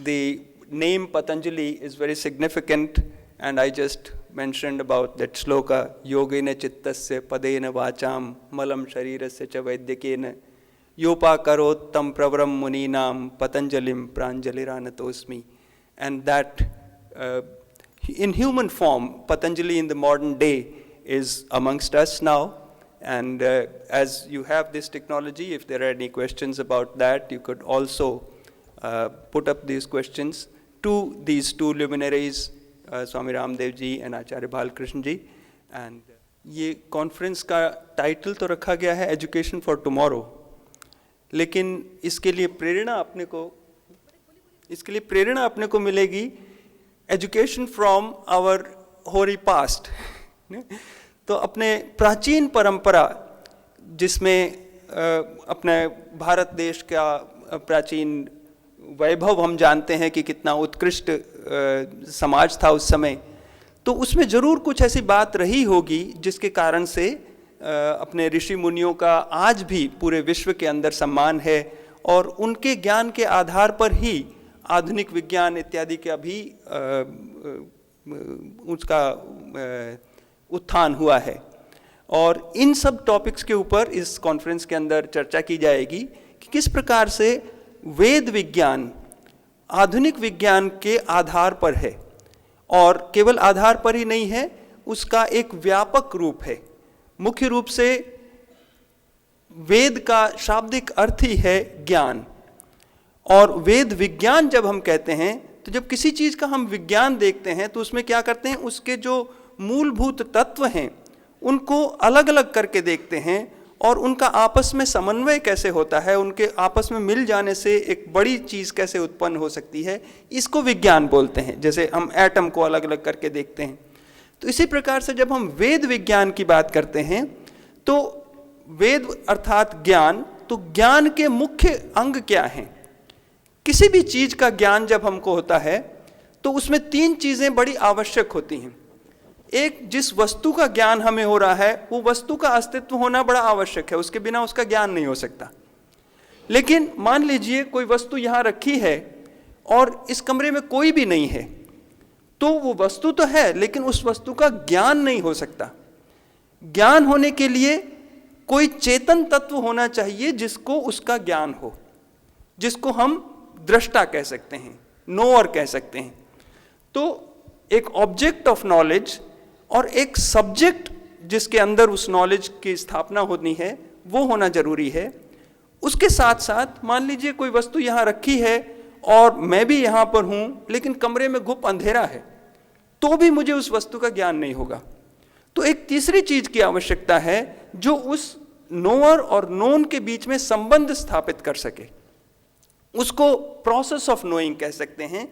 the name Patanjali is very significant, and I just mentioned about that shloka, yogena chittasya padena vacham malam sharirasya cha vaidyakena yopa karot tam pravaram muninam patanjalim pranjaliranatosmi. And that in human form, Patanjali in the modern day is amongst us now. And as you have this technology, if there are any questions about that, you could also put up these questions to these two luminaries, Swami Ramdev ji and Acharya Balkrishna ji. And ये conference का title तो रखा गया है education for tomorrow, लेकिन इसके लिए प्रेरणा अपने को मिलेगी एजुकेशन फ्रॉम आवर होरी पास्ट। तो अपने प्राचीन परंपरा जिसमें अपने भारत देश का प्राचीन वैभव हम जानते हैं कि कितना उत्कृष्ट समाज था उस समय, तो उसमें ज़रूर कुछ ऐसी बात रही होगी जिसके कारण से अपने ऋषि मुनियों का आज भी पूरे विश्व के अंदर सम्मान है, और उनके ज्ञान के आधार पर ही आधुनिक विज्ञान इत्यादि का भी उसका उत्थान हुआ है। और इन सब टॉपिक्स के ऊपर इस कॉन्फ्रेंस के अंदर चर्चा की जाएगी कि किस प्रकार से वेद विज्ञान आधुनिक विज्ञान के आधार पर है, और केवल आधार पर ही नहीं है, उसका एक व्यापक रूप है। मुख्य रूप से वेद का शाब्दिक अर्थ ही है ज्ञान, और वेद विज्ञान जब हम कहते हैं तो जब किसी चीज़ का हम विज्ञान देखते हैं तो उसमें क्या करते हैं, उसके जो मूलभूत तत्व हैं उनको अलग अलग करके देखते हैं, और उनका आपस में समन्वय कैसे होता है, उनके आपस में मिल जाने से एक बड़ी चीज़ कैसे उत्पन्न हो सकती है, इसको विज्ञान बोलते हैं। जैसे हम एटम को अलग अलग करके देखते हैं, तो इसी प्रकार से जब हम वेद विज्ञान की बात करते हैं तो वेद अर्थात ज्ञान, तो ज्ञान के मुख्य अंग क्या हैं। किसी भी चीज़ का ज्ञान जब हमको होता है तो उसमें तीन चीज़ें बड़ी आवश्यक होती हैं। एक, जिस वस्तु का ज्ञान हमें हो रहा है वो वस्तु का अस्तित्व होना बड़ा आवश्यक है, उसके बिना उसका ज्ञान नहीं हो सकता। लेकिन मान लीजिए कोई वस्तु यहाँ रखी है और इस कमरे में कोई भी नहीं है, तो वो वस्तु तो है लेकिन उस वस्तु का ज्ञान नहीं हो सकता। ज्ञान होने के लिए कोई चेतन तत्व होना चाहिए जिसको उसका ज्ञान हो, जिसको हम दृष्टा कह सकते हैं, नोअर कह सकते हैं। तो एक ऑब्जेक्ट ऑफ नॉलेज और एक सब्जेक्ट जिसके अंदर उस नॉलेज की स्थापना होनी है वो होना जरूरी है। उसके साथ साथ मान लीजिए कोई वस्तु यहाँ रखी है और मैं भी यहाँ पर हूँ, लेकिन कमरे में घुप अंधेरा है, तो भी मुझे उस वस्तु का ज्ञान नहीं होगा। तो एक तीसरी चीज की आवश्यकता है जो उस नोअर और नोन के बीच में संबंध स्थापित कर सके। उसको प्रोसेस ऑफ नोइंग कह सकते हैं,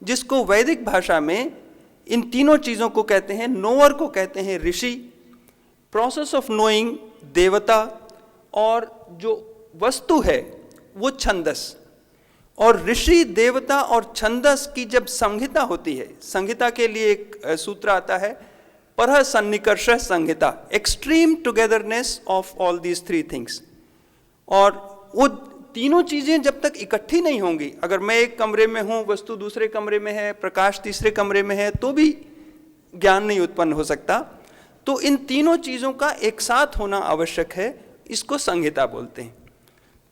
जिसको वैदिक भाषा में इन तीनों चीज़ों को कहते हैं। नोअर को कहते हैं ऋषि, प्रोसेस ऑफ नोइंग देवता, और जो वस्तु है वो छंदस। और ऋषि, देवता और छंदस की जब संहिता होती है, संहिता के लिए एक सूत्र आता है परह सन्निकर्ष संहिता, extreme togetherness of all these three things. और वो तीनों चीज़ें जब तक इकट्ठी नहीं होंगी, अगर मैं एक कमरे में हूँ, वस्तु दूसरे कमरे में है, प्रकाश तीसरे कमरे में है, तो भी ज्ञान नहीं उत्पन्न हो सकता। तो इन तीनों चीज़ों का एक साथ होना आवश्यक है, इसको संहिता बोलते हैं।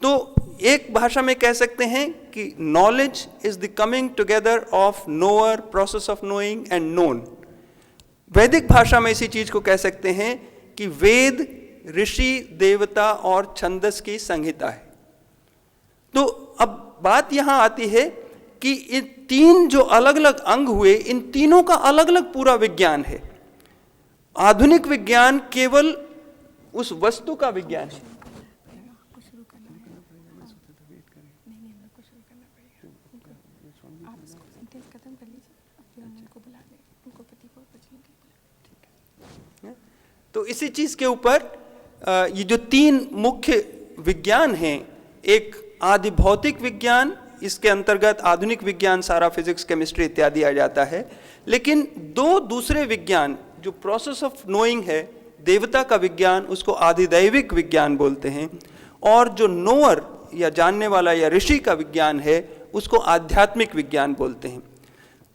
तो एक भाषा में कह सकते हैं कि knowledge is the coming together of knower, process of knowing and known. वैदिक भाषा में इसी चीज को कह सकते हैं कि वेद ऋषि, देवता और छंदस की संहिता है। तो अब बात यहां आती है कि इन तीन जो अलग अलग अंग हुए, इन तीनों का अलग अलग पूरा विज्ञान है। आधुनिक विज्ञान केवल उस वस्तु का विज्ञान है। तो इसी चीज के ऊपर ये जो तीन मुख्य विज्ञान हैं, एक आदि भौतिक विज्ञान, इसके अंतर्गत आधुनिक विज्ञान सारा फिजिक्स, केमिस्ट्री इत्यादि आ जाता है। लेकिन दो दूसरे विज्ञान जो प्रोसेस ऑफ नोइंग है, देवता का विज्ञान, उसको आधिदैविक विज्ञान बोलते हैं, और जो नोअर या जानने वाला या ऋषि का विज्ञान है, उसको आध्यात्मिक विज्ञान बोलते हैं।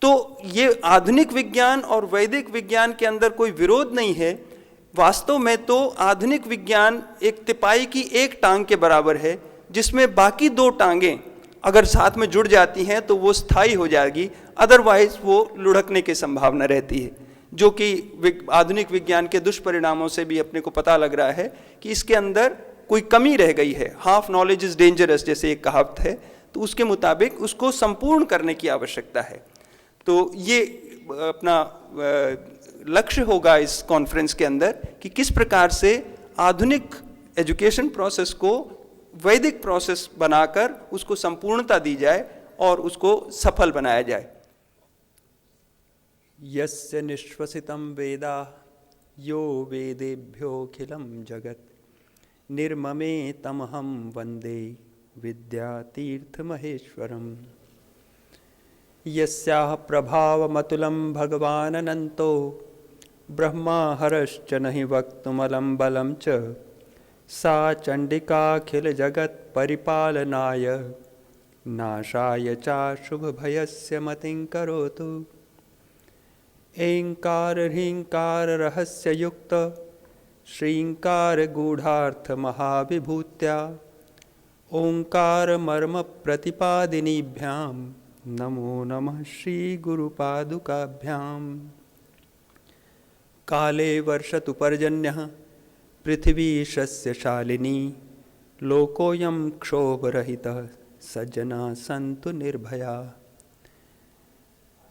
तो ये आधुनिक विज्ञान और वैदिक विज्ञान के अंदर कोई विरोध नहीं है। वास्तव में तो आधुनिक विज्ञान एक तिपाई की एक टांग के बराबर है, जिसमें बाकी दो टांगें अगर साथ में जुड़ जाती हैं तो वो स्थायी हो जाएगी, अदरवाइज वो लुढ़कने की संभावना रहती है, जो कि आधुनिक विज्ञान के दुष्परिणामों से भी अपने को पता लग रहा है कि इसके अंदर कोई कमी रह गई है। हाफ नॉलेज इज डेंजरस जैसे एक कहावत है, तो उसके मुताबिक उसको संपूर्ण करने की आवश्यकता है। तो ये अपना लक्ष्य होगा इस कॉन्फ्रेंस के अंदर कि किस प्रकार से आधुनिक एजुकेशन प्रोसेस को वैदिक प्रोसेस बनाकर उसको संपूर्णता दी जाए और उसको सफल बनाया जाए। यस्य निश्वसितं वेदा यो वेदेभ्योऽखिलं जगत् निर्ममे तमहं वन्दे विद्यातीर्थमहेश्वरम्। यस्याः प्रभावमतुलं भगवाननन्तो ब्रह्मा हरश्च नहि वक्तुमलं बलं च सा चण्डिकाखिलजगत्परिपालनाय नाशाय चाशुभभयस्य मतिं करोतु। ऐङ्कारह्रीङ्काररहस्ययुक्त श्रीङ्कारगूढार्थमहाविभूत्या ओङ्कारमर्मप्रतिपादिनीभ्यां नमो नमः श्रीगुरुपादुकाभ्याम्। काले वर्षतु पर्जन्यः पृथिवी शस्यशालिनी लोकोऽयं क्षोभरहितः सज्जना सन्तु Nirbhaya.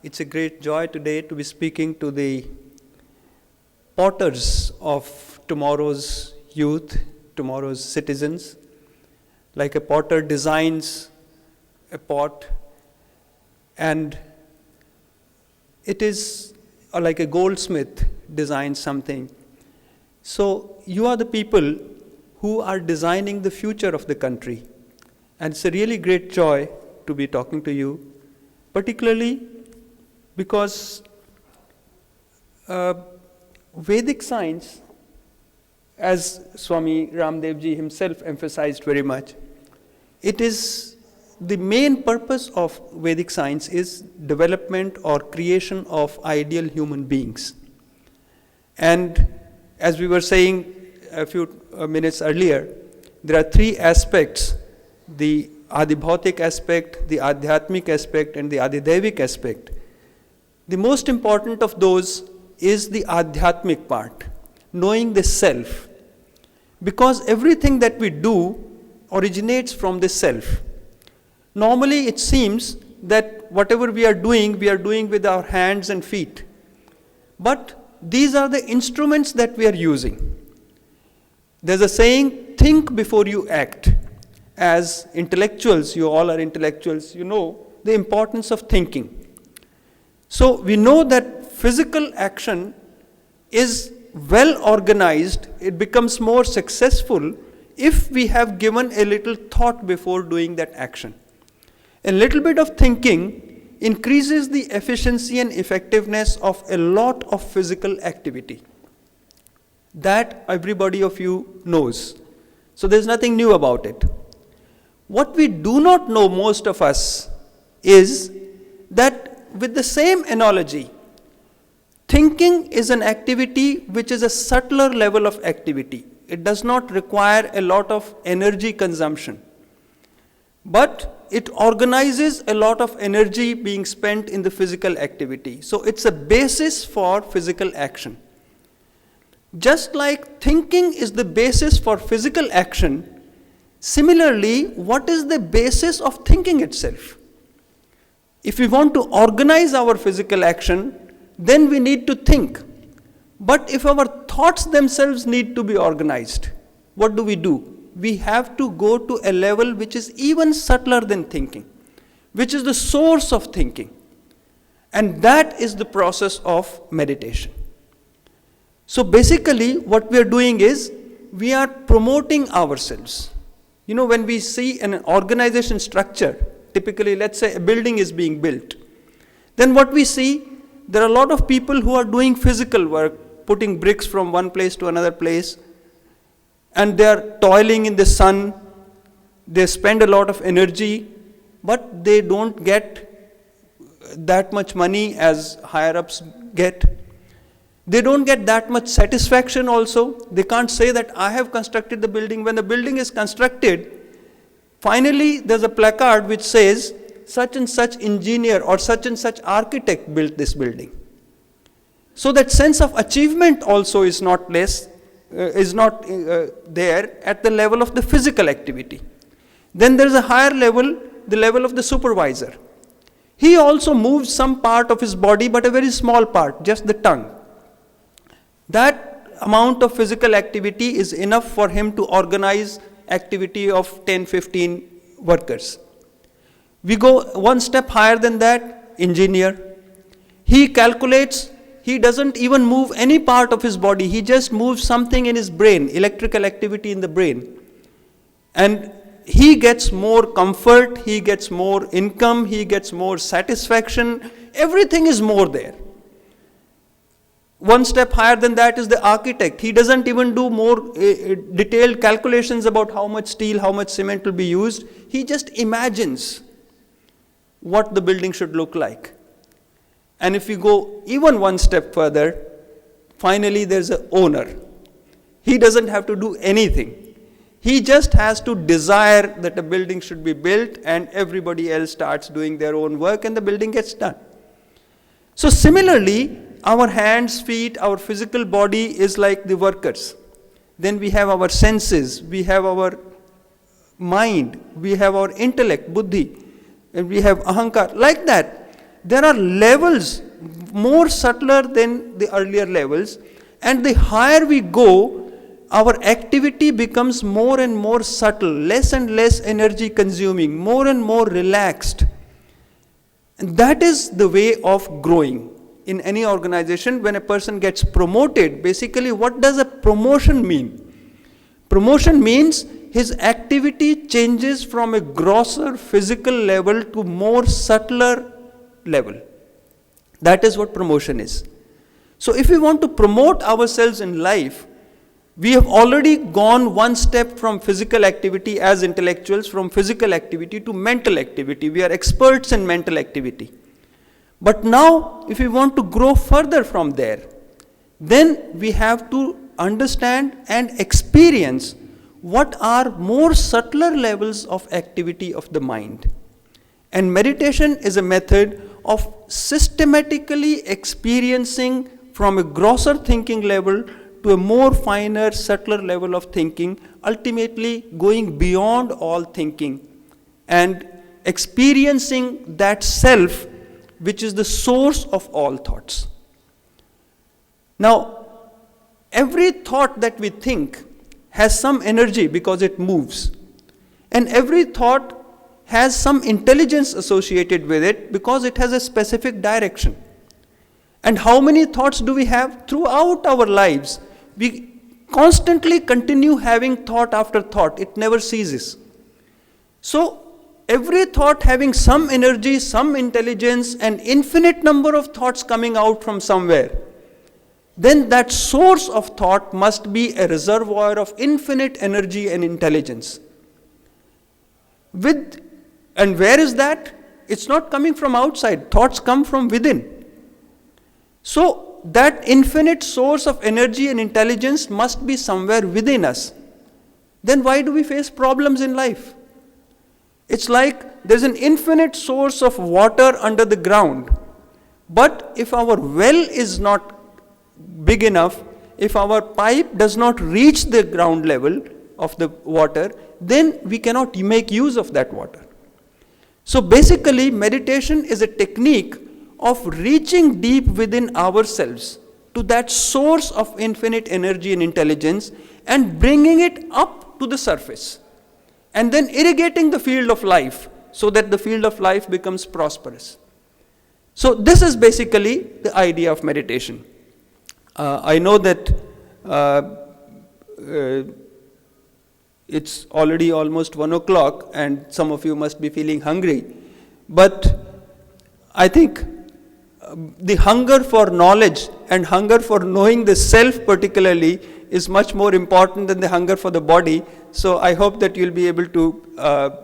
It's a great joy today to be speaking to the potters of tomorrow's youth, tomorrow's citizens. Like a potter designs a pot, and it is like a goldsmith designs something. So you are the people who are designing the future of the country. And it's a really great joy to be talking to you, particularly because Vedic science, as Swami Ramdev ji himself emphasized very much, it is the main purpose of Vedic science is development or creation of ideal human beings. And as we were saying a few minutes earlier, there are three aspects: the Adibhautik aspect, the Adhyatmic aspect, and the Adidevik aspect. The most important of those is the Adhyatmic part, knowing the self. Because everything that we do originates from the self. Normally it seems that whatever we are doing with our hands and feet. But these are the instruments that we are using. There's a saying, think before you act. As intellectuals, you all are intellectuals, you know the importance of thinking. So we know that physical action is well organized, it becomes more successful if we have given a little thought before doing that action. A little bit of thinking increases the efficiency and effectiveness of a lot of physical activity. That everybody of you knows. So there's nothing new about it. What we do not know, most of us, is that with the same analogy, thinking is an activity which is a subtler level of activity. It does not require a lot of energy consumption. But it organizes a lot of energy being spent in the physical activity. So it's a basis for physical action. Just like thinking is the basis for physical action, similarly, what is the basis of thinking itself? If we want to organize our physical action, then we need to think. But if our thoughts themselves need to be organized, what do? We have to go to a level which is even subtler than thinking, which is the source of thinking. And that is the process of meditation. So basically, what we are doing is, we are promoting ourselves. You know, when we see an organization structure, typically, let's say a building is being built, then what we see, there are a lot of people who are doing physical work, putting bricks from one place to another place, and they are toiling in the sun, they spend a lot of energy, but they don't get that much money as higher ups get. They don't get that much satisfaction also. They can't say that I have constructed the building. When the building is constructed, finally there's a placard which says such and such engineer or such and such architect built this building. So that sense of achievement also is not there at the level of the physical activity. Then there is a higher level, the level of the supervisor. He also moves some part of his body, but a very small part, just the tongue. That amount of physical activity is enough for him to organize activity of 10, 15 workers. We go one step higher than that, engineer. He calculates, he doesn't even move any part of his body, he just moves something in his brain, electrical activity in the brain. And he gets more comfort, he gets more income, he gets more satisfaction, everything is more there. One step higher than that is the architect. He doesn't even do more detailed calculations about how much steel, how much cement will be used. He just imagines what the building should look like. And if you go even one step further, finally there's an owner. He doesn't have to do anything. He just has to desire that a building should be built, and everybody else starts doing their own work and the building gets done. So similarly, our hands, feet, our physical body is like the workers. Then we have our senses, we have our mind, we have our intellect, buddhi, and we have ahankar. Like that, there are levels more subtler than the earlier levels, and the higher we go, our activity becomes more and more subtle, less and less energy consuming, more and more relaxed. And that is the way of growing. In any organization, when a person gets promoted, basically what does a promotion mean? Promotion means his activity changes from a grosser physical level to more subtler level. That is what promotion is. So if we want to promote ourselves in life, we have already gone one step from physical activity as intellectuals, from physical activity to mental activity. We are experts in mental activity. But now, if we want to grow further from there, then we have to understand and experience what are more subtler levels of activity of the mind. And meditation is a method of systematically experiencing from a grosser thinking level to a more finer, subtler level of thinking, ultimately going beyond all thinking and experiencing that self which is the source of all thoughts. Now, every thought that we think has some energy because it moves. And every thought has some intelligence associated with it because it has a specific direction. And how many thoughts do we have? Throughout our lives, we constantly continue having thought after thought. It never ceases. So, every thought having some energy, some intelligence, an infinite number of thoughts coming out from somewhere, then that source of thought must be a reservoir of infinite energy and intelligence. And where is that? It's not coming from outside. Thoughts come from within. So, that infinite source of energy and intelligence must be somewhere within us. Then why do we face problems in life? It's like there's an infinite source of water under the ground. But if our well is not big enough, if our pipe does not reach the ground level of the water, then we cannot make use of that water. So basically, meditation is a technique of reaching deep within ourselves to that source of infinite energy and intelligence and bringing it up to the surface. And then irrigating the field of life so that the field of life becomes prosperous. So this is basically the idea of meditation. I know that it's already almost 1 o'clock and some of you must be feeling hungry. But I think the hunger for knowledge and hunger for knowing the self particularly is much more important than the hunger for the body. So I hope that you'll be able to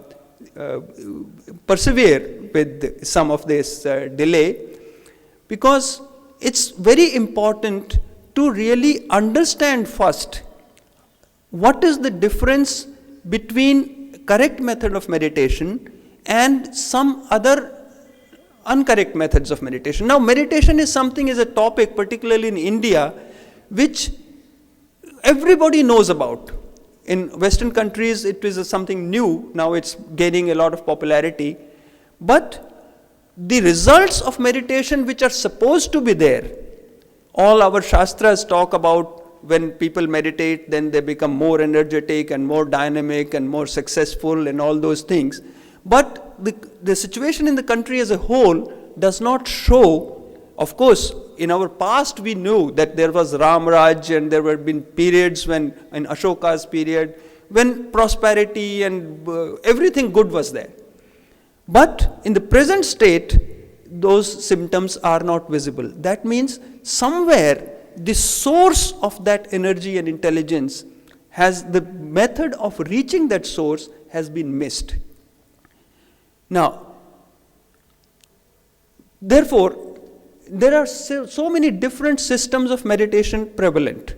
persevere with some of this delay, because it's very important to really understand first what is the difference between correct method of meditation and some other incorrect methods of meditation. Now, meditation is a topic, particularly in India, which everybody knows about. In Western countries, it is something new. Now it's gaining a lot of popularity. But the results of meditation which are supposed to be there, all our shastras talk about when people meditate, then they become more energetic and more dynamic and more successful and all those things. But the situation in the country as a whole does not show. Of course, in our past we knew that there was Ram Raj, and there were been periods when, in Ashoka's period, when prosperity and everything good was there. But in the present state, those symptoms are not visible. That means somewhere the source of that energy and intelligence has, the method of reaching that source has been missed. Now, therefore, there are so many different systems of meditation prevalent.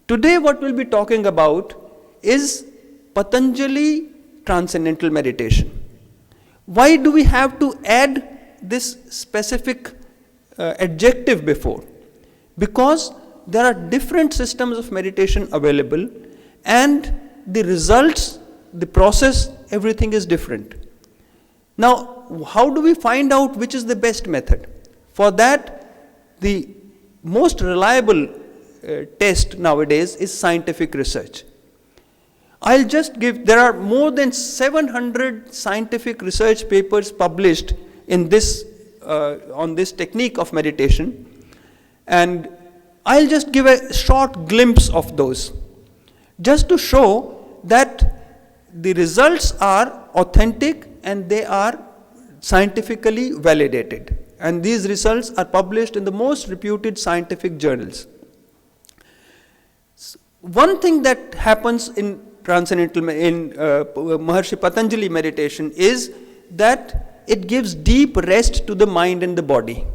Today what we'll be talking about is Patanjali transcendental meditation. Why do we have to add this specific adjective before? Because there are different systems of meditation available, and the results, the process, everything is different. Now, how do we find out which is the best method? For that, the most reliable test nowadays is scientific research. I'll just give, there are more than 700 scientific research papers published in this, on this technique of meditation, and I'll just give a short glimpse of those, just to show that the results are authentic and they are scientifically validated. And these results are published in the most reputed scientific journals. One thing that happens in transcendental, in Maharishi Patanjali meditation is that it gives deep rest to the mind and the body.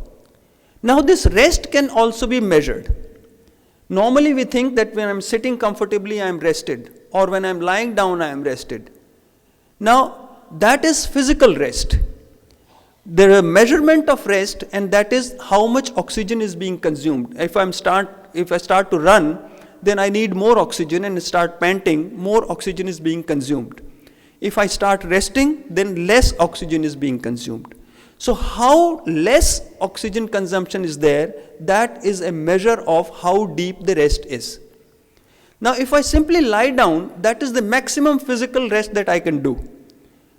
Now, this rest can also be measured. Normally we think that when I'm sitting comfortably, I am rested, or when I'm lying down, I am rested. Now, that is physical rest. There is a measurement of rest, and that is how much oxygen is being consumed. If I start to run, then I need more oxygen and start panting, more oxygen is being consumed. If I start resting, then less oxygen is being consumed. So how less oxygen consumption is there, that is a measure of how deep the rest is. Now, if I simply lie down, that is the maximum physical rest that I can do.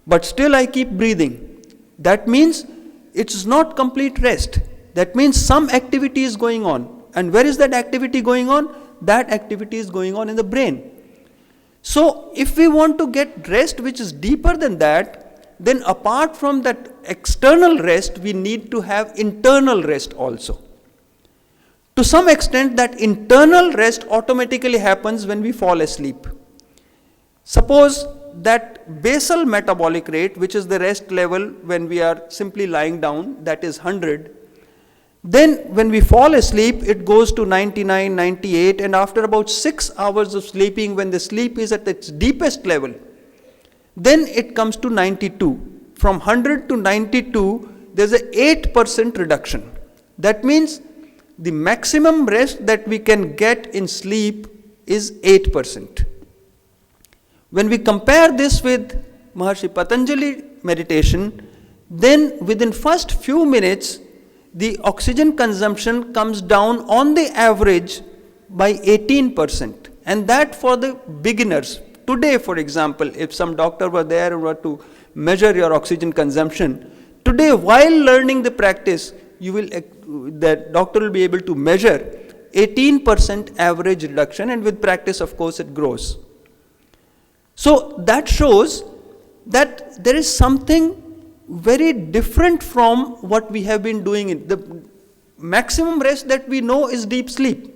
But still I keep breathing. That means it's not complete rest. That means some activity is going on. And where is that activity going on? That activity is going on in the brain. So if we want to get rest which is deeper than that, then apart from that external rest, we need to have internal rest also. To some extent, that internal rest automatically happens when we fall asleep. Suppose that basal metabolic rate, which is the rest level when we are simply lying down, that is 100. Then when we fall asleep, it goes to 99, 98, and after about 6 hours of sleeping, when the sleep is at its deepest level, then it comes to 92. From 100 to 92, there's an 8% reduction. That means the maximum rest that we can get in sleep is 8%. When we compare this with Maharishi Patanjali meditation, then within first few minutes, the oxygen consumption comes down on the average by 18%. And that for the beginners. Today, for example, if some doctor were there and were to measure your oxygen consumption, today while learning the practice, the doctor will be able to measure 18% average reduction, and with practice, of course, it grows. So that shows that there is something very different from what we have been doing. The maximum rest that we know is deep sleep.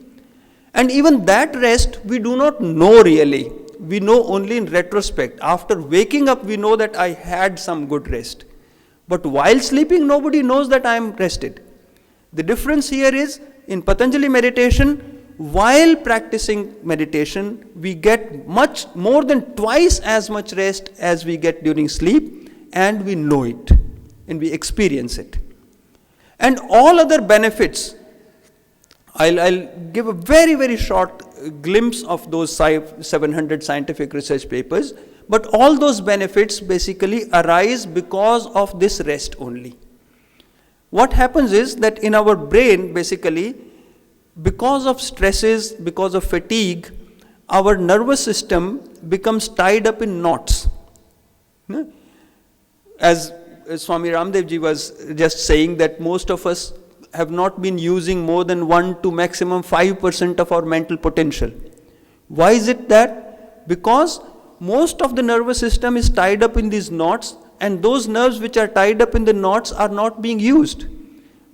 And even that rest we do not know really. we know only in retrospect. After waking up, we know that I had some good rest. But while sleeping, nobody knows that I am rested. The difference here is, in Patanjali meditation, while practicing meditation, we get much more than twice as much rest as we get during sleep, and we know it, and we experience it. And all other benefits, I'll give a very, very short glimpse of those 700 scientific research papers, but all those benefits basically arise because of this rest only. What happens is that in our brain, basically, because of stresses, because of fatigue, our nervous system becomes tied up in knots. As Swami Ramdev ji was just saying, that most of us have not been using more than 1 to maximum 5% of our mental potential. Why is it that? Because most of the nervous system is tied up in these knots, and those nerves which are tied up in the knots are not being used.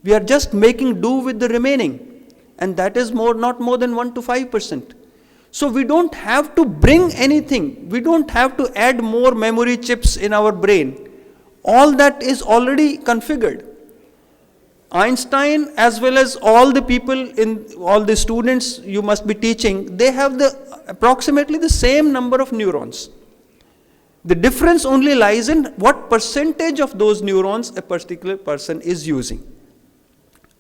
We are just making do with the remaining. And that is not more than 1 to 5%. So we don't have to bring anything. We don't have to add more memory chips in our brain. All that is already configured. Einstein, as well as all the people all the students you must be teaching, they have approximately the same number of neurons. The difference only lies in what percentage of those neurons a particular person is using.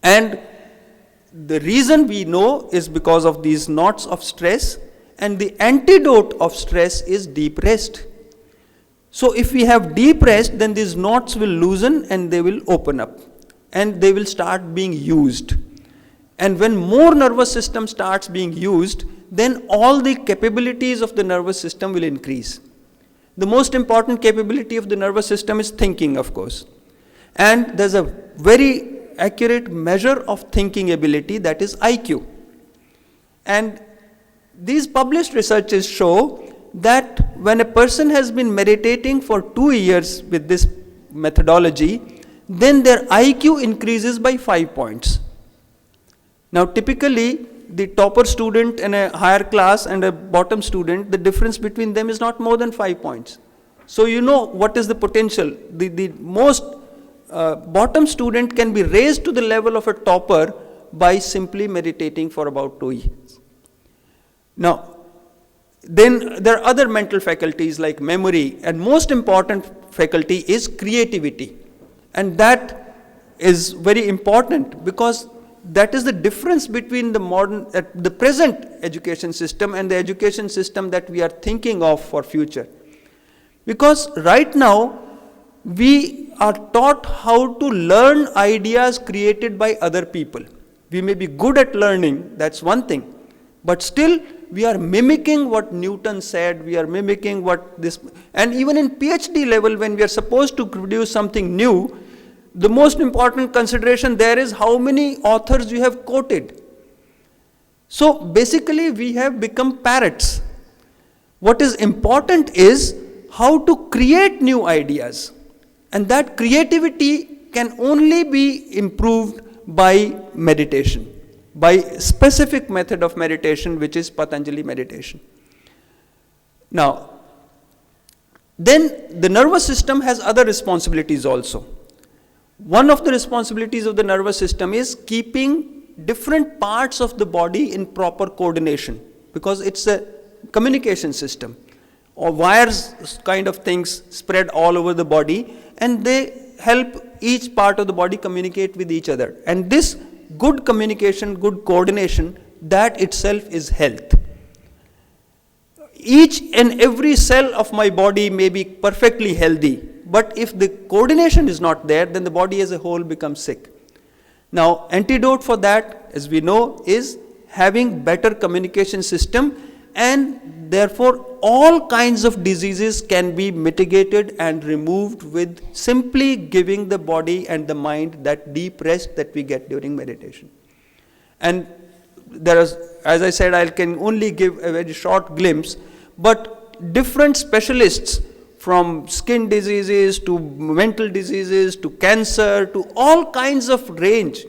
And the reason we know is because of these knots of stress, and the antidote of stress is deep rest. So if we have deep rest, then these knots will loosen and they will open up, and they will start being used. And when more nervous system starts being used, then all the capabilities of the nervous system will increase. The most important capability of the nervous system is thinking, of course. And there's a very accurate measure of thinking ability, that is IQ. And these published researches show that when a person has been meditating for 2 years with this methodology, then their IQ increases by 5 points. Now typically, the topper student in a higher class and a bottom student, the difference between them is not more than 5 points. So you know what is the potential. The most bottom student can be raised to the level of a topper by simply meditating for about 2 years. Now, then there are other mental faculties like memory, and most important faculty is creativity. And that is very important, because that is the difference between the present education system and the education system that we are thinking of for future. Because right now, we are taught how to learn ideas created by other people. We may be good at learning, that's one thing, but still we are mimicking what Newton said, we are mimicking what this, and even in PhD level, when we are supposed to produce something new, the most important consideration there is how many authors you have quoted. So basically we have become parrots. What is important is how to create new ideas. And that creativity can only be improved by meditation, by specific method of meditation, which is Patanjali meditation. Now, then the nervous system has other responsibilities also. One of the responsibilities of the nervous system is keeping different parts of the body in proper coordination, because it's a communication system, or wires kind of things spread all over the body, and they help each part of the body communicate with each other. And this good communication, good coordination, that itself is health. Each and every cell of my body may be perfectly healthy, but if the coordination is not there, then the body as a whole becomes sick. Now, antidote for that, as we know, is having better communication system, and therefore all kinds of diseases can be mitigated and removed with simply giving the body and the mind that deep rest that we get during meditation. And there is, as I said, I can only give a very short glimpse, but different specialists, from skin diseases to mental diseases to cancer to all kinds of range,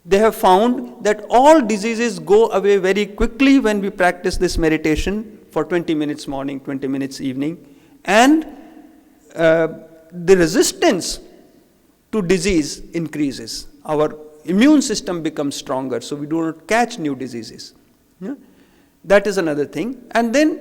they have found that all diseases go away very quickly when we practice this meditation for 20 minutes morning, 20 minutes evening, and the resistance to disease increases. Our immune system becomes stronger, so we do not catch new diseases. Yeah? That is another thing. And then,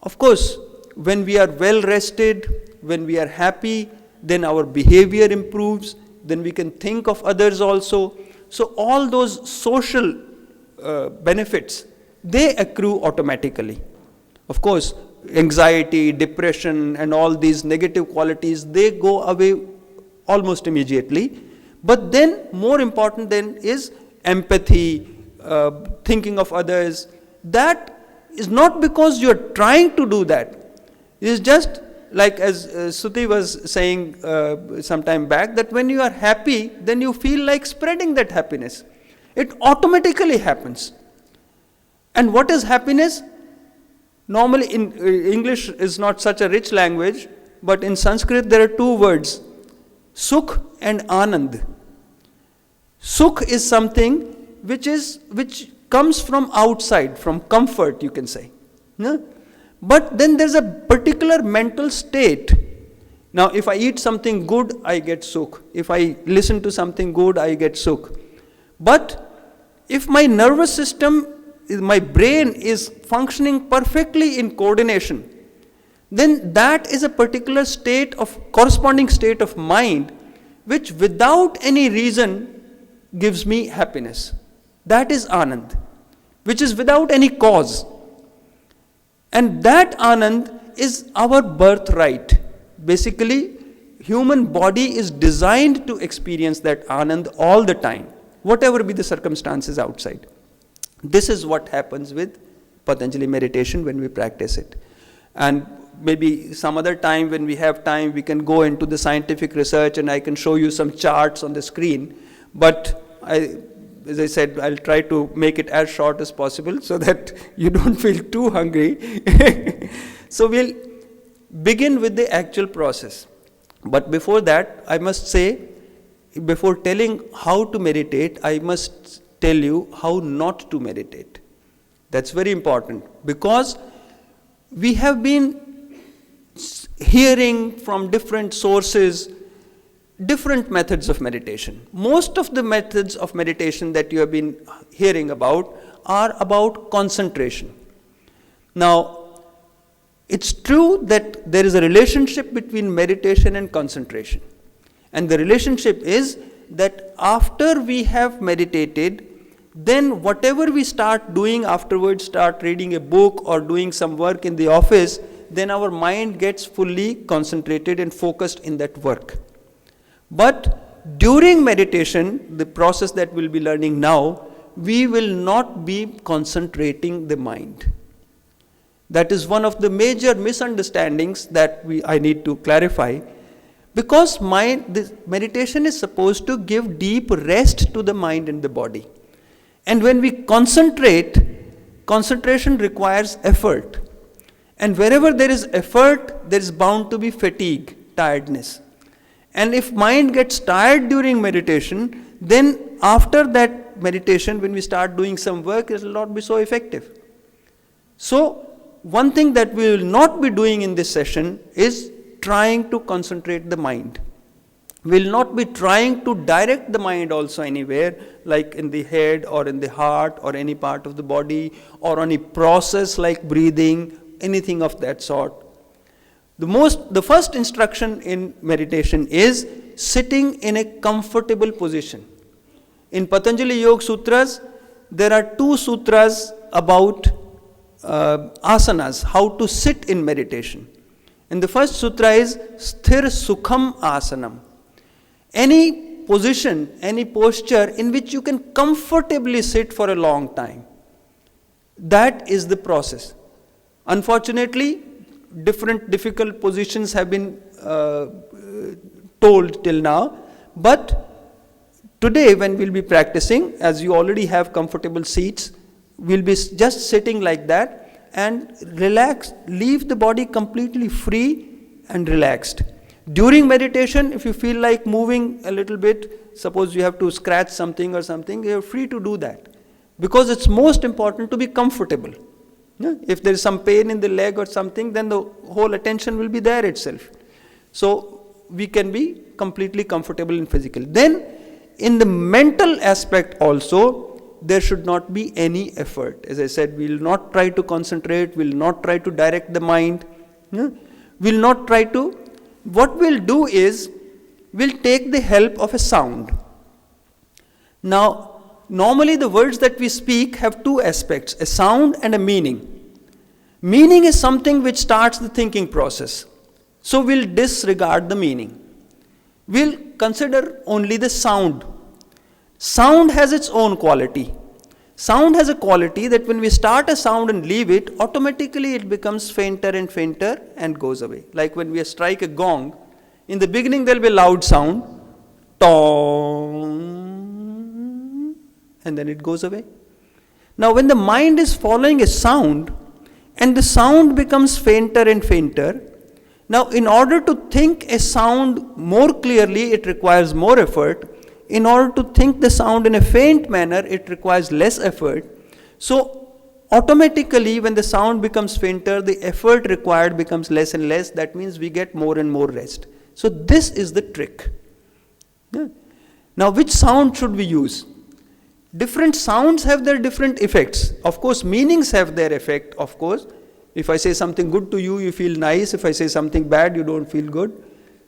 of course, when we are well rested, when we are happy, then our behavior improves, then we can think of others also. So all those social benefits, they accrue automatically. Of course, anxiety, depression, and all these negative qualities, they go away almost immediately. But then, more important then is empathy, thinking of others. That is not because you are trying to do that. It is just like as Suti was saying some time back, that when you are happy, then you feel like spreading that happiness. It automatically happens. And what is happiness? Normally, in English is not such a rich language, but in Sanskrit there are two words, Sukh and Anand. Sukh is something which comes from outside, from comfort, you can say. Yeah? But then there's a particular mental state. Now, if I eat something good, I get Sukh. If I listen to something good, I get Sukh. But if my nervous system, my brain is functioning perfectly in coordination, then that is a particular state of, corresponding state of mind, which without any reason gives me happiness. That is Anand, which is without any cause. And that Anand is our birthright. Basically, human body is designed to experience that Anand all the time, whatever be the circumstances outside. This is what happens with Patanjali meditation when we practice it. And maybe some other time when we have time, we can go into the scientific research and I can show you some charts on the screen. But as I said, I'll try to make it as short as possible so that you don't feel too hungry. So we'll begin with the actual process. But before that, I must say, before telling how to meditate, I must tell you how not to meditate. That's very important, because we have been hearing from different sources different methods of meditation. Most of the methods of meditation that you have been hearing about are about concentration. Now, it's true that there is a relationship between meditation and concentration. And the relationship is that after we have meditated, then whatever we start doing afterwards, start reading a book or doing some work in the office, then our mind gets fully concentrated and focused in that work. But during meditation, the process that we'll be learning now, we will not be concentrating the mind. That is one of the major misunderstandings that I need to clarify, because this meditation is supposed to give deep rest to the mind and the body. And when we concentrate, concentration requires effort. And wherever there is effort, there is bound to be fatigue, tiredness. And if mind gets tired during meditation, then after that meditation, when we start doing some work, it will not be so effective. So, one thing that we will not be doing in this session is trying to concentrate the mind. We will not be trying to direct the mind also anywhere, like in the head or in the heart or any part of the body, or on a process like breathing, anything of that sort. The first instruction in meditation is sitting in a comfortable position. In Patanjali Yoga Sutras, there are 2 sutras about asanas, how to sit in meditation. And the first sutra is Sthir Sukham Asanam. Any position, any posture in which you can comfortably sit for a long time. That is the process. Unfortunately, different difficult positions have been told till now, but today when we'll be practicing, as you already have comfortable seats, we'll be just sitting like that and relax, leave the body completely free and relaxed. During meditation, if you feel like moving a little bit, suppose you have to scratch something or something, you're free to do that, because it's most important to be comfortable. If there is some pain in the leg or something, then the whole attention will be there itself. So we can be completely comfortable in physical. Then in the mental aspect also, there should not be any effort. As I said, we will not try to concentrate, we will not try to direct the mind, we will not try to, what we will do is, we will take the help of a sound. Now, normally the words that we speak have two aspects, a sound and a meaning. Meaning is something which starts the thinking process. So we'll disregard the meaning. We'll consider only the sound. Sound has its own quality. Sound has a quality that when we start a sound and leave it, automatically it becomes fainter and fainter and goes away. Like when we strike a gong, in the beginning there will be a loud sound, tong, and then it goes away. Now when the mind is following a sound, and the sound becomes fainter and fainter, now in order to think a sound more clearly, it requires more effort. In order to think the sound in a faint manner, it requires less effort. So automatically when the sound becomes fainter, the effort required becomes less and less. That means we get more and more rest. So this is the trick. Now which sound should we use? Different sounds have their different effects. Of course, meanings have their effect, of course. If I say something good to you, you feel nice. If I say something bad, you don't feel good.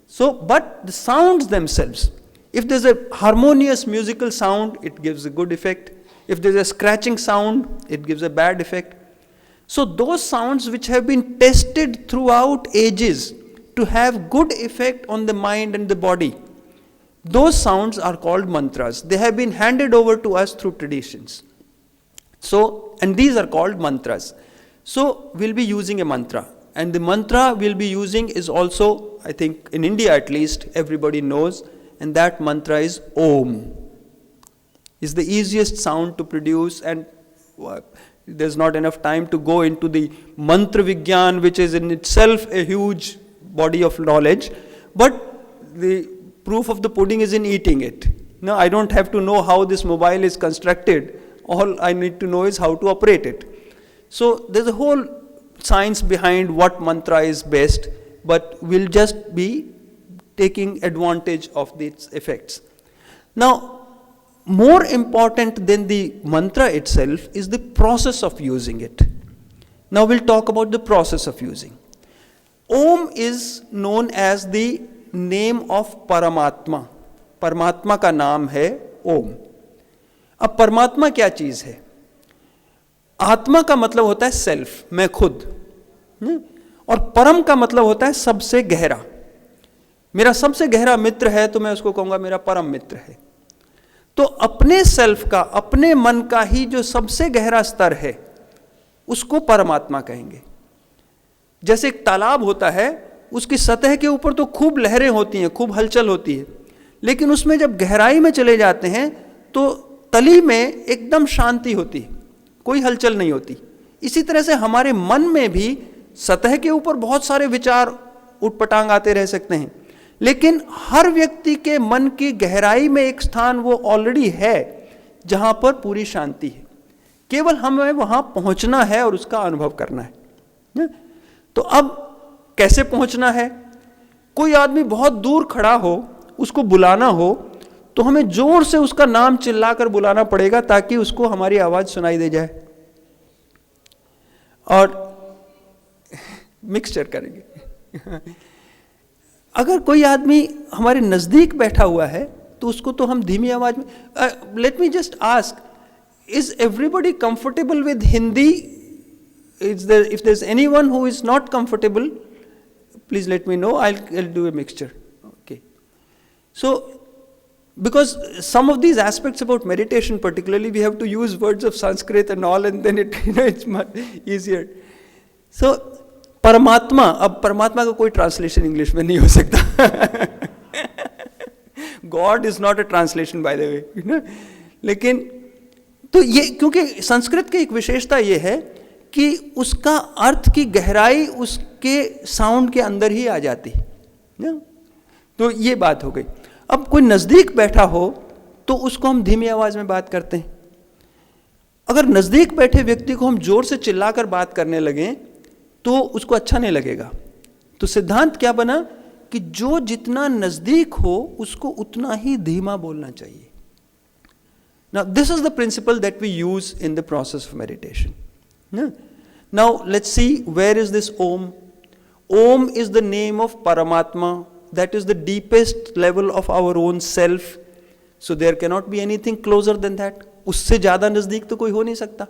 So, but the sounds themselves, if there's a harmonious musical sound, it gives a good effect. If there's a scratching sound, it gives a bad effect. So those sounds which have been tested throughout ages to have good effect on the mind and the body, those sounds are called mantras. They have been handed over to us through traditions. So, and these are called mantras. So, we'll be using a mantra. And the mantra we'll be using is also, I think in India at least, everybody knows. And that mantra is Om. It's the easiest sound to produce, and there's not enough time to go into the mantra vigyan, which is in itself a huge body of knowledge. But the proof of the pudding is in eating it. No, I don't have to know how this mobile is constructed. All I need to know is how to operate it. So there's a whole science behind what mantra is best, but we'll just be taking advantage of its effects. Now, more important than the mantra itself is the process of using it. Now we'll talk about the process of using. Om is known as the name of परमात्मा. परमात्मा का नाम है ओम. अब परमात्मा क्या चीज है? आत्मा का मतलब होता है सेल्फ, मैं खुद, और परम का मतलब होता है सबसे गहरा. मेरा सबसे गहरा मित्र है तो मैं उसको कहूंगा मेरा परम मित्र है. तो अपने सेल्फ का, अपने मन का ही जो सबसे गहरा स्तर है उसको परमात्मा कहेंगे. जैसे एक तालाब होता है, उसकी सतह के ऊपर तो खूब लहरें होती हैं, खूब हलचल होती है, लेकिन उसमें जब गहराई में चले जाते हैं तो तली में एकदम शांति होती है, कोई हलचल नहीं होती. इसी तरह से हमारे मन में भी सतह के ऊपर बहुत सारे विचार उठपटांग आते रह सकते हैं, लेकिन हर व्यक्ति के मन की गहराई में एक स्थान वो ऑलरेडी है जहां पर पूरी शांति है. केवल हमें वहां पहुंचना है और उसका अनुभव करना है. तो अब कैसे पहुंचना है? कोई आदमी बहुत दूर खड़ा हो, उसको बुलाना हो तो हमें जोर से उसका नाम चिल्लाकर बुलाना पड़ेगा ताकि उसको हमारी आवाज सुनाई दे जाए. और मिक्सचर करेंगे. अगर कोई आदमी हमारे नजदीक बैठा हुआ है तो उसको तो हम धीमी आवाज में. Let me just ask, is everybody comfortable with Hindi? If there's anyone who is not comfortable, please let me know. I'll do a mixture. Okay. So, because some of these aspects about meditation, particularly, we have to use words of Sanskrit and all, and then it's much easier. So, परमात्मा, अब परमात्मा का कोई translation English में नहीं हो सकता. God is not a translation, by the way. लेकिन तो ये, क्योंकि संस्कृत की एक विशेषता ये है कि उसका अर्थ की गहराई उसके साउंड के अंदर ही आ जाती है. तो ये बात हो गई. अब कोई नजदीक बैठा हो तो उसको हम धीमी आवाज में बात करते हैं. अगर नज़दीक बैठे व्यक्ति को हम जोर से चिल्लाकर बात करने लगें तो उसको अच्छा नहीं लगेगा। तो सिद्धांत क्या बना कि जो जितना नज़दीक हो उसको उतना ही धीमा बोलना चाहिए। Now this is the principle that we use in the process of meditation. Now let's see, where is this Om? Om is the name of Paramatma, that is the deepest level of our own self. So there cannot be anything closer than that. उससे ज़्यादा नज़दीक तो कोई हो नहीं सकता।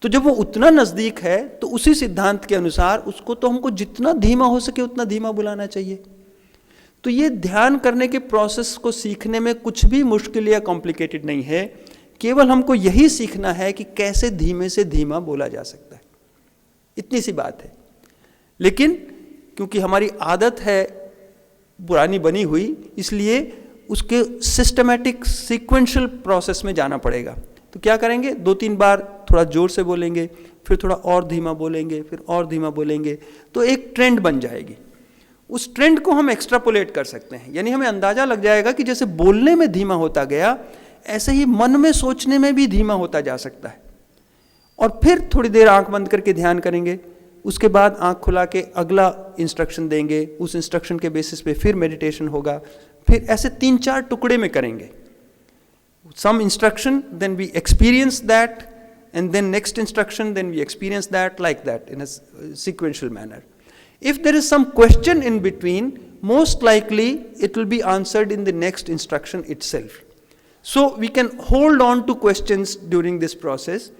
तो जब वो उतना नज़दीक है तो उसी सिद्धांत के अनुसार उसको तो हमको जितना धीमा हो सके उतना धीमा बुलाना चाहिए। तो ये ध्यान करने के प्रोसेस को सीखने में कुछ भी मुश्किल या कॉम्प्लिकेटेड नहीं है, केवल हमको यही सीखना है कि कैसे धीमे से धीमा बोला जा सकता है, इतनी सी बात है। लेकिन क्योंकि हमारी आदत है पुरानी बनी हुई, इसलिए उसके सिस्टमेटिक सीक्वेंशियल प्रोसेस में जाना पड़ेगा। तो क्या करेंगे, 2-3 बार थोड़ा जोर से बोलेंगे, फिर थोड़ा और धीमा बोलेंगे, फिर और धीमा बोलेंगे, तो एक ट्रेंड बन जाएगी। उस ट्रेंड को हम एक्स्ट्रापोलेट कर सकते हैं, यानी हमें अंदाजा लग जाएगा कि जैसे बोलने में धीमा होता गया ऐसे ही मन में सोचने में भी धीमा होता जा सकता है। और फिर थोड़ी देर आंख बंद करके ध्यान करेंगे, उसके बाद आंख खुला के अगला इंस्ट्रक्शन देंगे, उस इंस्ट्रक्शन के बेसिस पे फिर मेडिटेशन होगा। फिर ऐसे 3-4 टुकड़े में करेंगे। Some instruction, then we experience that, and then next instruction, then we experience that, like that in a sequential manner. If there is some question in between, most likely it will be answered in the next instruction itself. So we can hold on to questions during this process,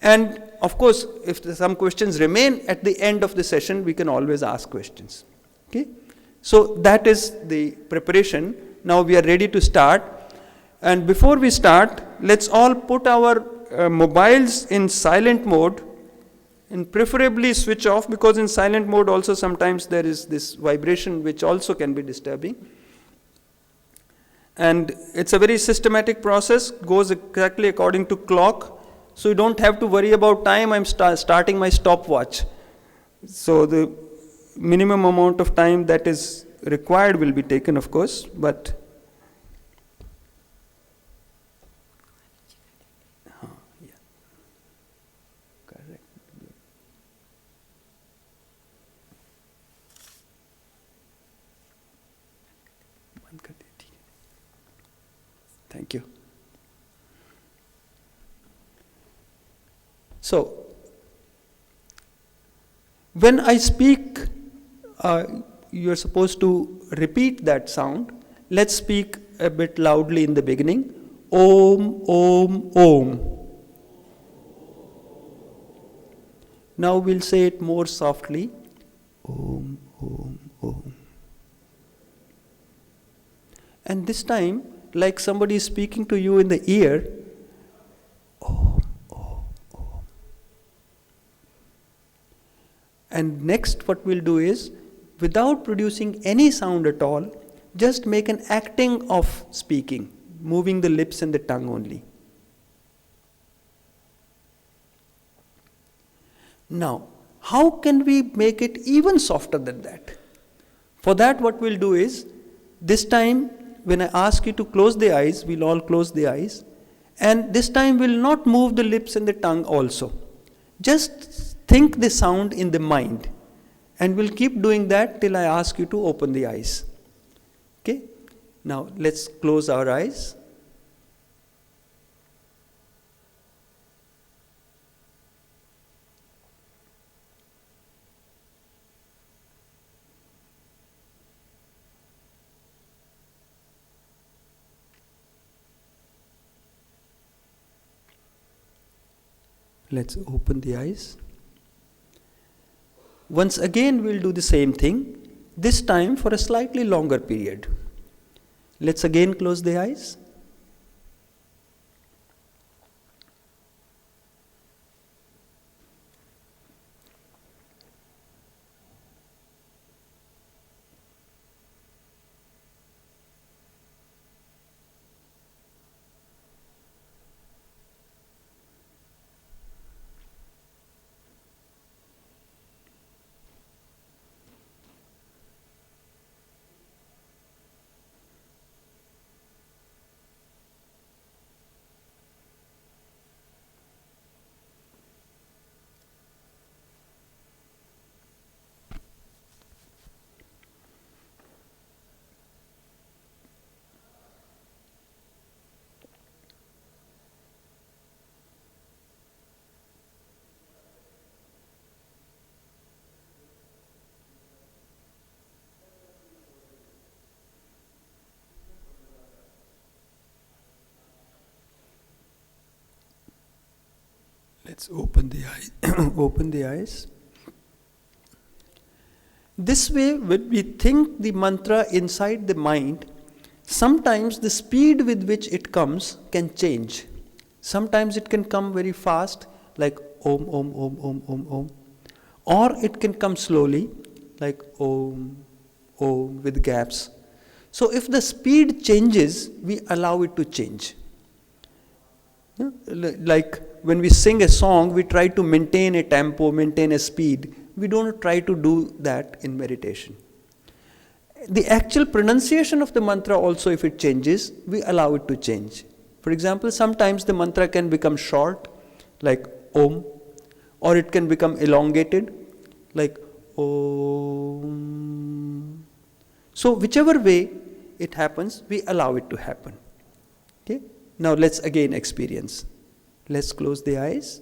and of course if some questions remain at the end of the session, we can always ask questions. Okay, so that is the preparation. Now we are ready to start, and before we start, let's all put our mobiles in silent mode, and preferably switch off, because in silent mode also sometimes there is this vibration which also can be disturbing. And it's a very systematic process, goes exactly according to clock, so you don't have to worry about time. I'm starting my stopwatch, so the minimum amount of time that is required will be taken, of course, but thank you. So, when I speak, you are supposed to repeat that sound. Let's speak a bit loudly in the beginning. Om, Om, Om. Now we'll say it more softly. Om, Om, Om. And this time, like somebody is speaking to you in the ear, Om, Om, Om. And next what we'll do is, without producing any sound at all, just make an acting of speaking, moving the lips and the tongue only. Now, how can we make it even softer than that? For that what we'll do is, this time when I ask you to close the eyes, we'll all close the eyes, and this time we'll not move the lips and the tongue also. Just think the sound in the mind, and we'll keep doing that till I ask you to open the eyes. Okay? Now let's close our eyes. Let's open the eyes. Once again we'll do the same thing, this time for a slightly longer period. Let's again close the eyes. Let's open the eyes. Open the eyes. This way, when we think the mantra inside the mind, sometimes the speed with which it comes can change. Sometimes it can come very fast, like Om, Om, Om, Om, Om, Om. Or it can come slowly, like Om, Om, with gaps. So if the speed changes, we allow it to change. Like when we sing a song, we try to maintain a tempo, maintain a speed. We don't try to do that in meditation. The actual pronunciation of the mantra also, if it changes, we allow it to change. For example, sometimes the mantra can become short, like Om, or it can become elongated, like Om. So whichever way it happens, we allow it to happen. Okay? Now let's again experience. Let's close the eyes.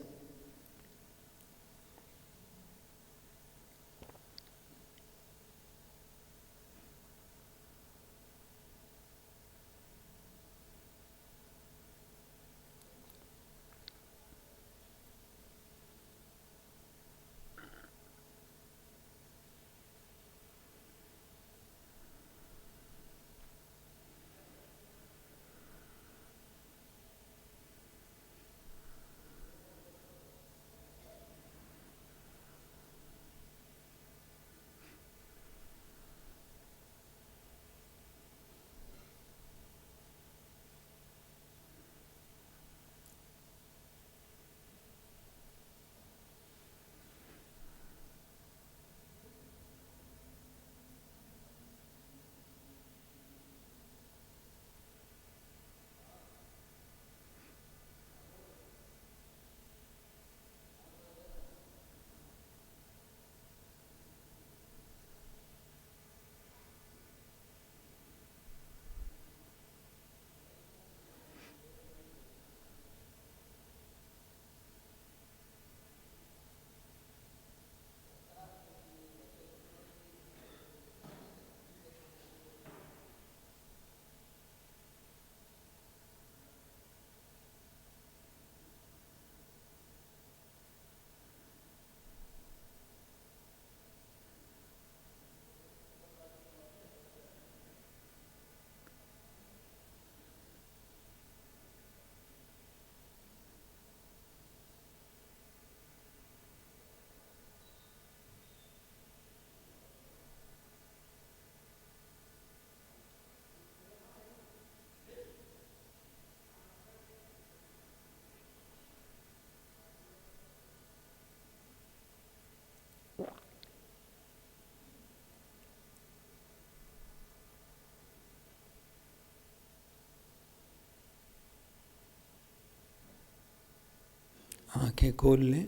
आंखें खोल लें।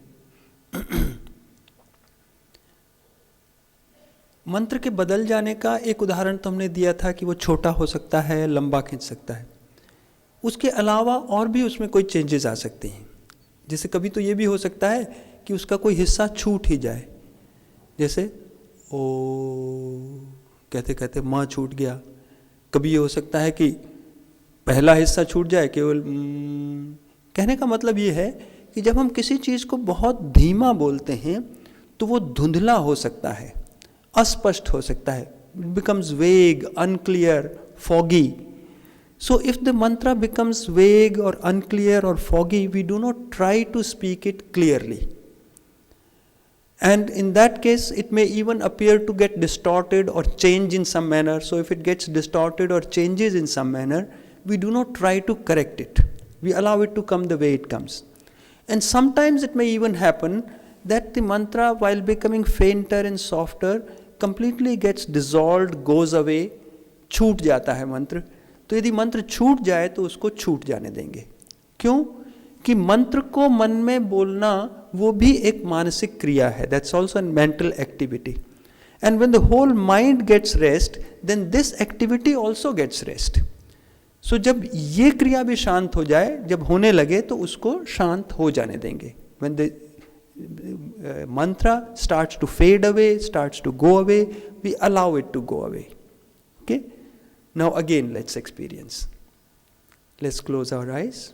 मंत्र के बदल जाने का एक उदाहरण तो हमने दिया था कि वो छोटा हो सकता है, लंबा खींच सकता है। उसके अलावा और भी उसमें कोई चेंजेस आ सकते हैं। जैसे कभी तो ये भी हो सकता है कि उसका कोई हिस्सा छूट ही जाए, जैसे ओ कहते कहते माँ छूट गया। कभी ये हो सकता है कि पहला हिस्सा छूट जाए, केवल कहने का मतलब ये है कि जब हम किसी चीज़ को बहुत धीमा बोलते हैं तो वो धुंधला हो सकता है, अस्पष्ट हो सकता है, इट बिकम्स वेग, unclear, foggy. So if the mantra becomes vague or unclear or foggy, we do not try to speak it clearly. And in that case, it may even appear to get distorted or change in some manner. So if it gets distorted or changes in some manner, we do not try to correct it. We allow it to come the way it comes. And sometimes it may even happen that the mantra, while becoming fainter and softer, completely gets dissolved, goes away, छूट जाता है मंत्र. तो यदि मंत्र छूट जाए तो उसको छूट जाने देंगे. क्यों? कि मंत्र को मन में बोलना वो भी एक मानसिक क्रिया है. That's also an mental activity. And when the whole mind gets rest, then this activity also gets rest. So जब ये क्रिया भी शांत हो जाए, जब होने लगे, तो उसको शांत हो जाने देंगे. When the mantra starts to fade away, starts to go away, we allow it to go away. Okay? Now again, let's experience. Let's close our eyes.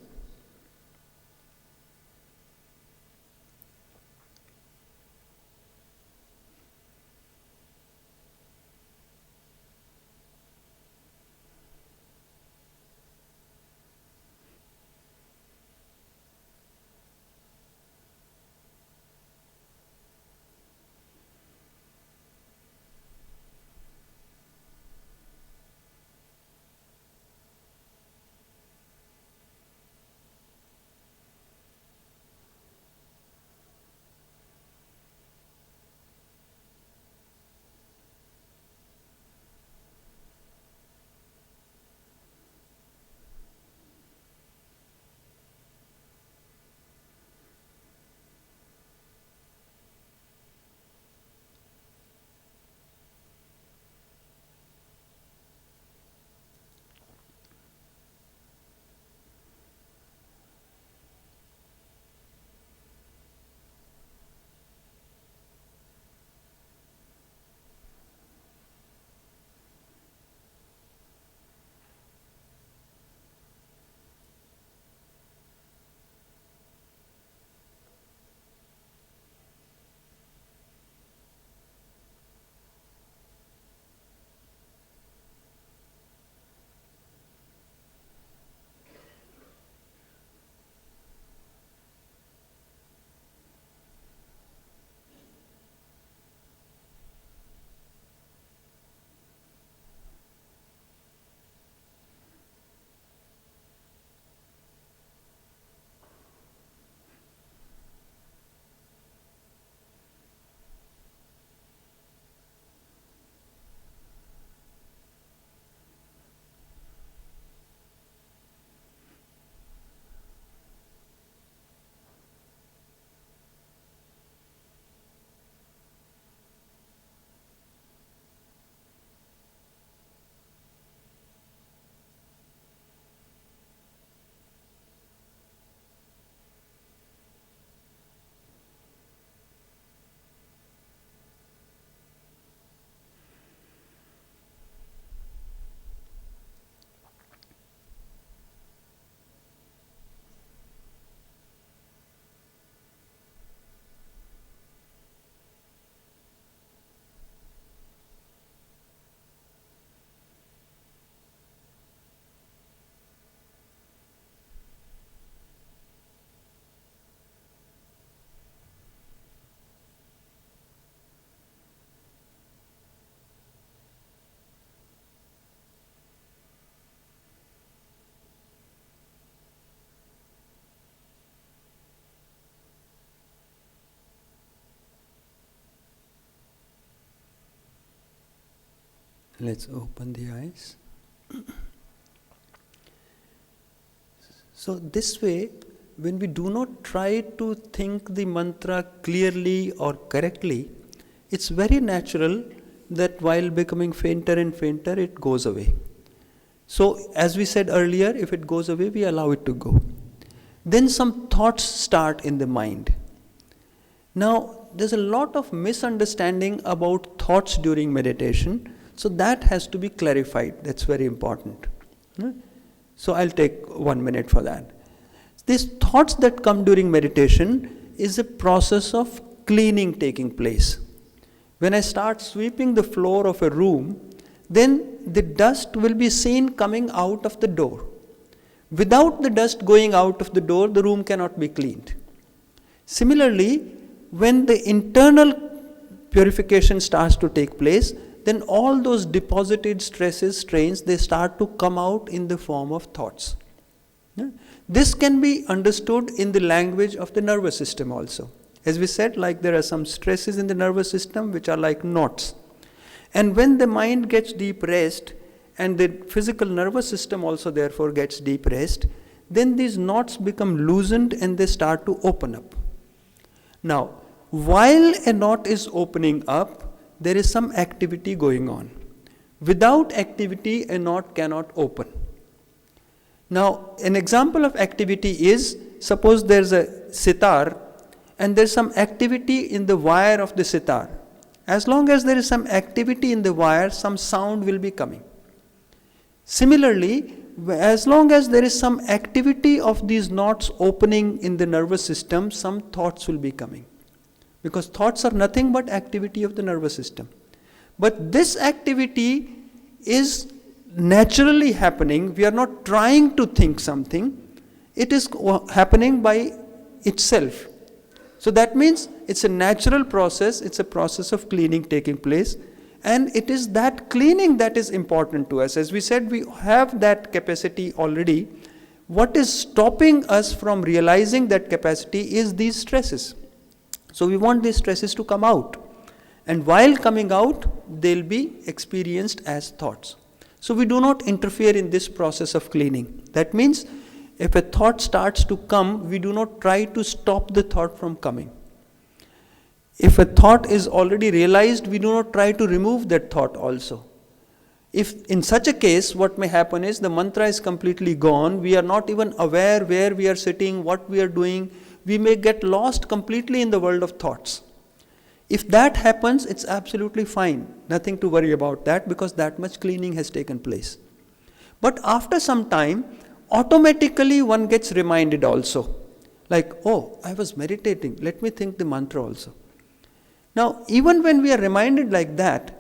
Let's open the eyes. So this way, when we do not try to think the mantra clearly or correctly, it's very natural that while becoming fainter and fainter, it goes away. So as we said earlier, if it goes away, we allow it to go. Then some thoughts start in the mind. Now, there's a lot of misunderstanding about thoughts during meditation, so that has to be clarified. That's very important. So I'll take 1 minute for that. These thoughts that come during meditation is a process of cleaning taking place. When I start sweeping the floor of a room, then the dust will be seen coming out of the door. Without the dust going out of the door, the room cannot be cleaned. Similarly, when the internal purification starts to take place, then all those deposited stresses, strains, they start to come out in the form of thoughts. This can be understood in the language of the nervous system also. As we said, like there are some stresses in the nervous system which are like knots. And when the mind gets deep rest, and the physical nervous system also therefore gets deep rest, then these knots become loosened and they start to open up. Now, while a knot is opening up, there is some activity going on. Without activity, a knot cannot open. Now, an example of activity is, suppose there's a sitar and there's some activity in the wire of the sitar. As long as there is some activity in the wire, some sound will be coming. Similarly, as long as there is some activity of these knots opening in the nervous system, some thoughts will be coming. Because thoughts are nothing but activity of the nervous system. But this activity is naturally happening. We are not trying to think something. It is happening by itself. So that means it's a natural process. It's a process of cleaning taking place. And it is that cleaning that is important to us. As we said, we have that capacity already. What is stopping us from realizing that capacity is these stresses. So we want these stresses to come out. And while coming out, they'll be experienced as thoughts. So we do not interfere in this process of cleaning. That means if a thought starts to come, we do not try to stop the thought from coming. If a thought is already realized, we do not try to remove that thought also. If in such a case, what may happen is the mantra is completely gone. We are not even aware where we are sitting, what we are doing. We may get lost completely in the world of thoughts. If that happens, it's absolutely fine. Nothing to worry about that because that much cleaning has taken place. But after some time, automatically one gets reminded also. Like, oh, I was meditating. Let me think the mantra also. Now, even when we are reminded like that,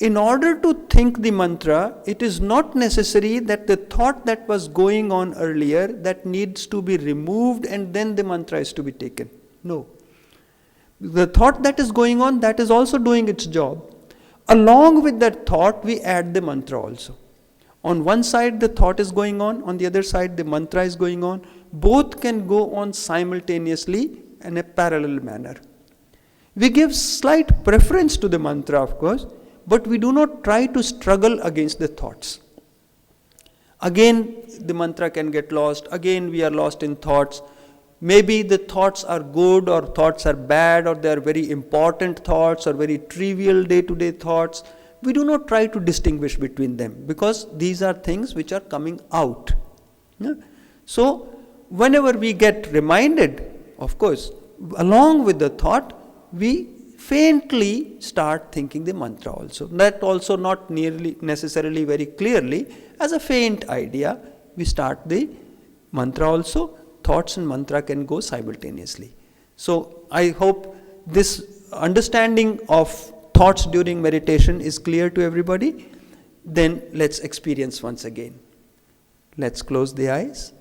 in order to think the mantra, it is not necessary that the thought that was going on earlier, that needs to be removed and then the mantra is to be taken. No. The thought that is going on, that is also doing its job. Along with that thought, we add the mantra also. On one side, the thought is going on the other side, the mantra is going on. Both can go on simultaneously in a parallel manner. We give slight preference to the mantra, of course, but we do not try to struggle against the thoughts. Again, the mantra can get lost. Again, we are lost in thoughts. Maybe the thoughts are good or thoughts are bad or they are very important thoughts or very trivial day-to-day thoughts. We do not try to distinguish between them because these are things which are coming out. Yeah? So, whenever we get reminded, of course, along with the thought, we faintly start thinking the mantra also. That also not nearly necessarily very clearly. As a faint idea, we start the mantra also. Thoughts and mantra can go simultaneously. So I hope this understanding of thoughts during meditation is clear to everybody. Then let's experience once again. Let's close the eyes.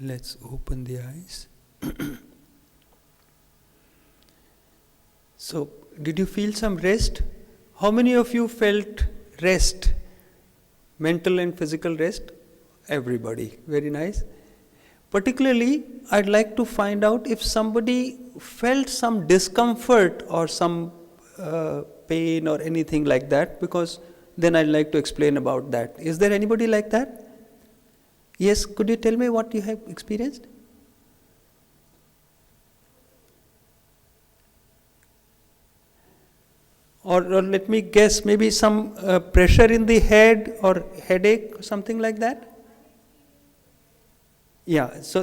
Let's open the eyes. So, did you feel some rest? How many of you felt rest? Mental and physical rest? Everybody. Very nice. Particularly, I'd like to find out if somebody felt some discomfort or some pain or anything like that, because then I'd like to explain about that. Is there anybody like that? Yes, could you tell me what you have experienced? Or let me guess, maybe some pressure in the head or headache or something like that? Yeah, so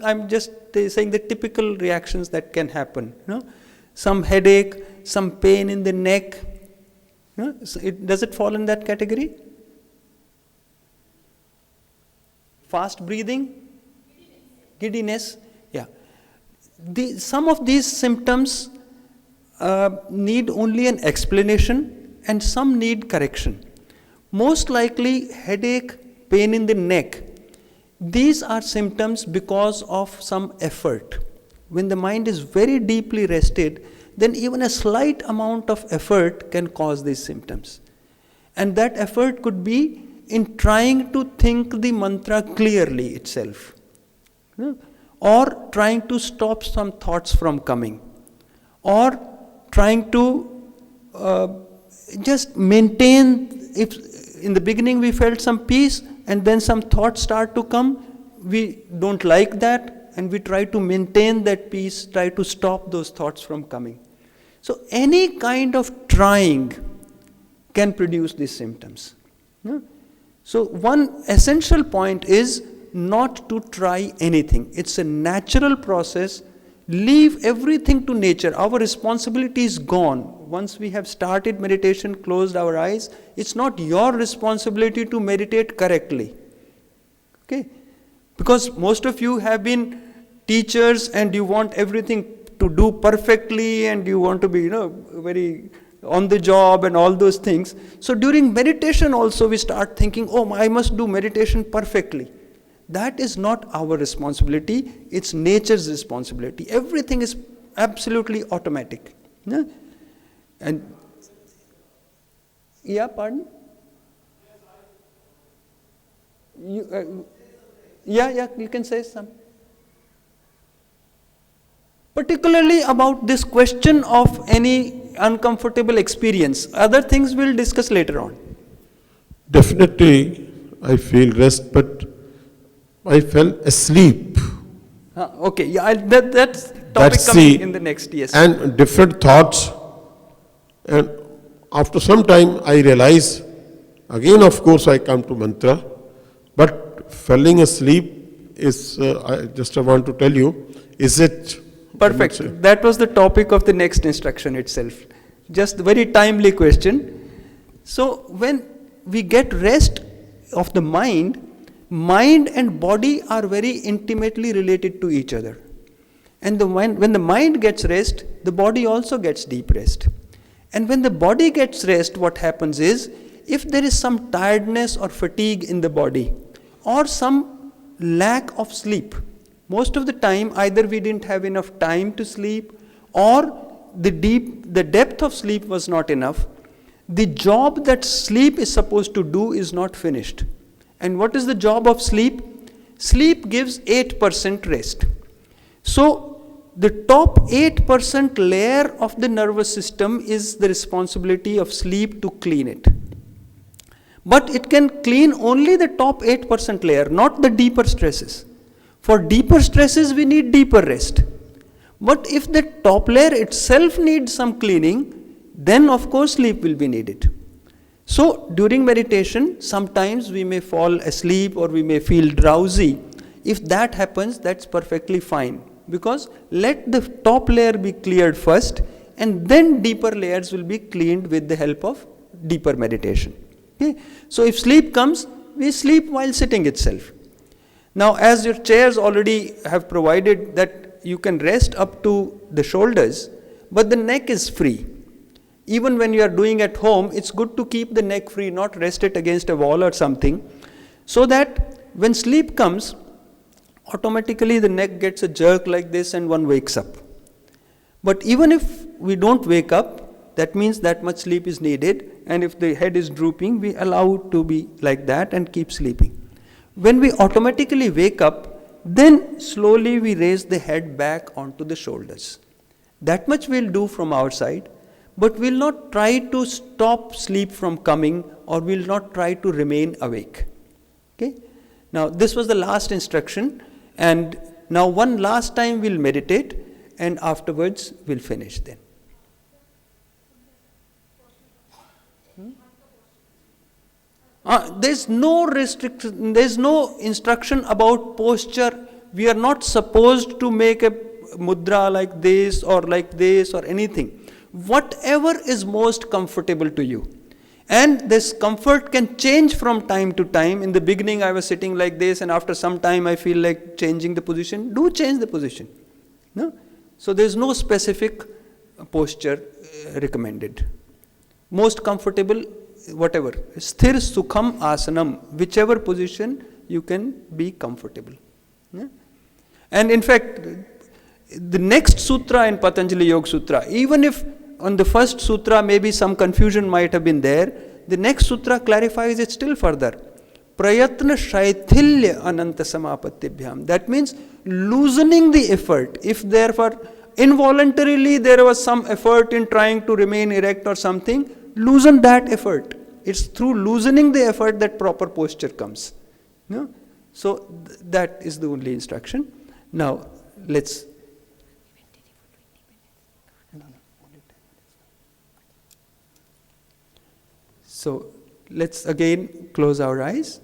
I'm just saying the typical reactions that can happen. Some headache, some pain in the neck. So does it fall in that category? Fast breathing? Giddiness? Yeah. Some of these symptoms need only an explanation and some need correction. Most likely headache, pain in the neck. These are symptoms because of some effort. When the mind is very deeply rested, then even a slight amount of effort can cause these symptoms. And that effort could be in trying to think the mantra clearly itself, or trying to stop some thoughts from coming, or trying to just maintain. If in the beginning we felt some peace and then some thoughts start to come, we don't like that and we try to maintain that peace, try to stop those thoughts from coming. So any kind of trying can produce these symptoms. So one essential point is not to try anything. It's a natural process. Leave everything to nature. Our responsibility is gone. Once we have started meditation, closed our eyes, it's not your responsibility to meditate correctly. Okay? Because most of you have been teachers and you want everything to do perfectly and you want to be, very on the job and all those things. So during meditation also we start thinking, I must do meditation perfectly. That is not our responsibility, it's nature's responsibility. Everything is absolutely automatic. Yeah? And pardon? You can say some. Particularly about this question of any uncomfortable experience. Other things we'll discuss later on. Definitely, I feel rest, but I fell asleep. Okay, that's topic coming in the next, yes. And different thoughts. And after some time, I realize, again, of course, I come to mantra, but falling asleep is, I want to tell you, is it... Perfect. That was the topic of the next instruction itself. Just a very timely question. So when we get rest of the mind and body are very intimately related to each other. And when the mind gets rest, the body also gets deep rest. And when the body gets rest, what happens is, if there is some tiredness or fatigue in the body, or some lack of sleep, most of the time either we didn't have enough time to sleep, or the depth of sleep was not enough, the job that sleep is supposed to do is not finished. And what is the job of sleep? Sleep gives 8% rest. So the top 8% layer of the nervous system is the responsibility of sleep to clean it. But it can clean only the top 8% layer, not the deeper stresses. For deeper stresses, we need deeper rest. But if the top layer itself needs some cleaning, then of course sleep will be needed. So during meditation, sometimes we may fall asleep or we may feel drowsy. If that happens, that's perfectly fine. Because let the top layer be cleared first, and then deeper layers will be cleaned with the help of deeper meditation. Okay? So if sleep comes, we sleep while sitting itself. Now, as your chairs already have provided that you can rest up to the shoulders, but the neck is free. Even when you are doing at home, it's good to keep the neck free, not rest it against a wall or something, so that when sleep comes, automatically the neck gets a jerk like this and one wakes up. But even if we don't wake up, that means that much sleep is needed, and if the head is drooping, we allow it to be like that and keep sleeping. When we automatically wake up, then slowly we raise the head back onto the shoulders. That much we'll do from our side, but we'll not try to stop sleep from coming, or we'll not try to remain awake. Okay? Now this was the last instruction, and now one last time we'll meditate, and afterwards we'll finish then. There's no restriction, there's no instruction about posture. We are not supposed to make a mudra like this or anything. Whatever is most comfortable to you. And this comfort can change from time to time. In the beginning I was sitting like this, and after some time I feel like changing the position. Do change the position. No? So there's no specific posture recommended. Most comfortable, whatever. Sthir Sukham Asanam, whichever position you can be comfortable. Yeah? And in fact, the next sutra in Patanjali Yoga Sutra, even if on the first sutra maybe some confusion might have been there, the next sutra clarifies it still further. Prayatna Shaithilya Ananta Samapatibhyam. That means loosening the effort. If therefore involuntarily there was some effort in trying to remain erect or something, loosen that effort. It's through loosening the effort that proper posture comes. No? So that is the only instruction. Now let's. So let's again close our eyes.